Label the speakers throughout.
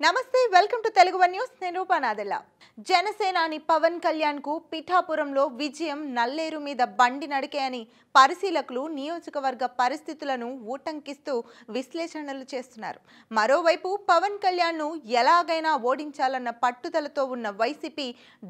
Speaker 1: నమస్తే welcome to Telugu one news నేను రూపానాదెల్ల జనసేనాని పవన్ కళ్యాణ్ కు పిఠాపురంలో విజయం నల్లేరు మీద బండి నడికే అని పరిశీలకులు నియోజకవర్గ పరిస్థితులను ఊటంకిస్తూ విశ్లేషణలు చేస్తున్నారు. మరోవైపు పవన్ కళ్యాణ్ ను ఎలాగైనా ఓడించాలన్న పట్టుదలతో ఉన్న వైసీపీ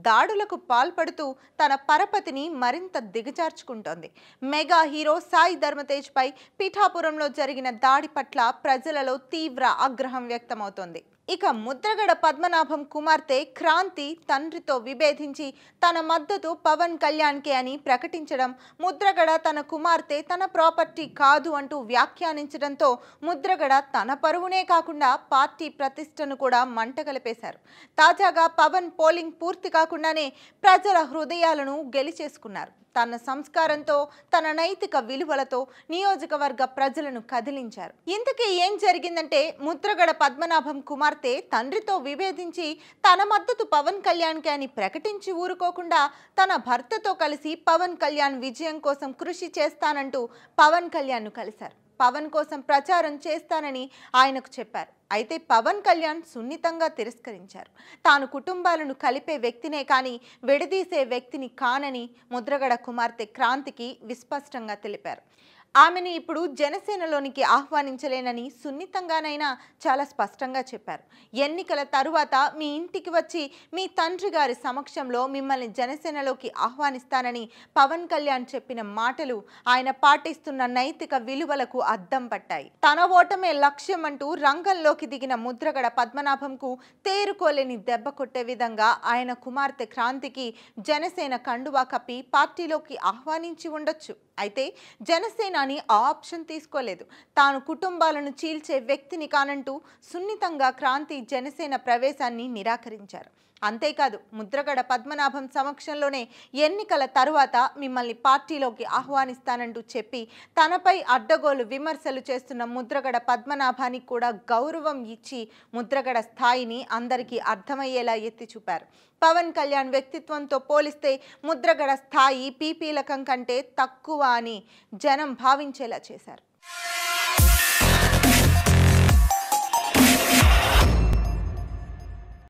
Speaker 1: దాడులకు పాల్పడుతూ తన పరపతిని మరింత దిగజార్చుకుంటోంది. మెగా హీరో సాయి ధర్మతేజ్ పై పిఠాపురంలో జరిగిన దాడి పట్ల ప్రజలలో తీవ్ర ఆగ్రహం వ్యక్తమవుతోంది. ఇక ముద్రగడ పద్మనాభం కుమార్తె క్రాంతి తండ్రితో విభేదించి తన మద్దతు పవన్ కళ్యాణ్కే అని ప్రకటించడం, ముద్రగడ తన కుమార్తె తన ప్రాపర్టీ కాదు అంటూ వ్యాఖ్యానించడంతో ముద్రగడ తన పరువునే కాకుండా పార్టీ ప్రతిష్టను కూడా మంటగలిపేశారు. తాజాగా పవన్ పోలింగ్ పూర్తి కాకుండానే ప్రజల హృదయాలను గెలిచేసుకున్నారు. తన సంస్కారంతో తన నైతిక విలువలతో నియోజకవర్గ ప్రజలను కదిలించారు. ఇంతకీ ఏం జరిగిందంటే ముద్రగడ పద్మనాభం కుమార్తె తండ్రితో విభేదించి తన మద్దతు పవన్ కళ్యాణ్కే అని ప్రకటించి ఊరుకోకుండా తన భర్తతో కలిసి పవన్ కళ్యాణ్ విజయం కోసం కృషి చేస్తానంటూ పవన్ కళ్యాణ్ను కలిశారు. పవన్ కోసం ప్రచారం చేస్తానని ఆయనకు చెప్పారు. అయితే పవన్ కళ్యాణ్ సున్నితంగా తిరస్కరించారు. తాను కుటుంబాలను కలిపే వ్యక్తినే కానీ విడదీసే వ్యక్తిని కానని ముద్రగడ కుమార్తె క్రాంతికి విస్పష్టంగా తెలిపారు. ఆమెను ఇప్పుడు జనసేనలోనికి ఆహ్వానించలేనని సున్నితంగానైనా చాలా స్పష్టంగా చెప్పారు. ఎన్నికల తరువాత మీ ఇంటికి వచ్చి మీ తండ్రి గారి సమక్షంలో మిమ్మల్ని జనసేనలోకి ఆహ్వానిస్తానని పవన్ కళ్యాణ్ చెప్పిన మాటలు ఆయన పాటిస్తున్న నైతిక విలువలకు అద్దం పట్టాయి. తన ఓటమే లక్ష్యం అంటూ రంగంలోకి దిగిన ముద్రగడ పద్మనాభంకు తేరుకోలేని దెబ్బ కొట్టే విధంగా ఆయన కుమార్తె క్రాంతికి జనసేన కండువా కప్పి పార్టీలోకి ఆహ్వానించి ఉండొచ్చు. అయితే జనసేనాని ఆ ఆప్షన్ తీసుకోలేదు. తాను కుటుంబాలను చీల్చే వ్యక్తిని కానంటూ సున్నితంగా క్రాంతి జనసేన ప్రవేశాన్ని నిరాకరించారు. అంతేకాదు ముద్రగడ పద్మనాభం సమక్షంలోనే ఎన్నికల తరువాత మిమ్మల్ని పార్టీలోకి ఆహ్వానిస్తానంటూ చెప్పి తనపై అడ్డగోలు విమర్శలు చేస్తున్న ముద్రగడ పద్మనాభానికి కూడా గౌరవం ఇచ్చి ముద్రగడ స్థాయిని అందరికీ అర్థమయ్యేలా ఎత్తి చూపారు. పవన్ కళ్యాణ్ వ్యక్తిత్వంతో పోలిస్తే ముద్రగడ స్థాయి పీపీలకం కంటే తక్కువ అని జనం భావించేలా చేశారు.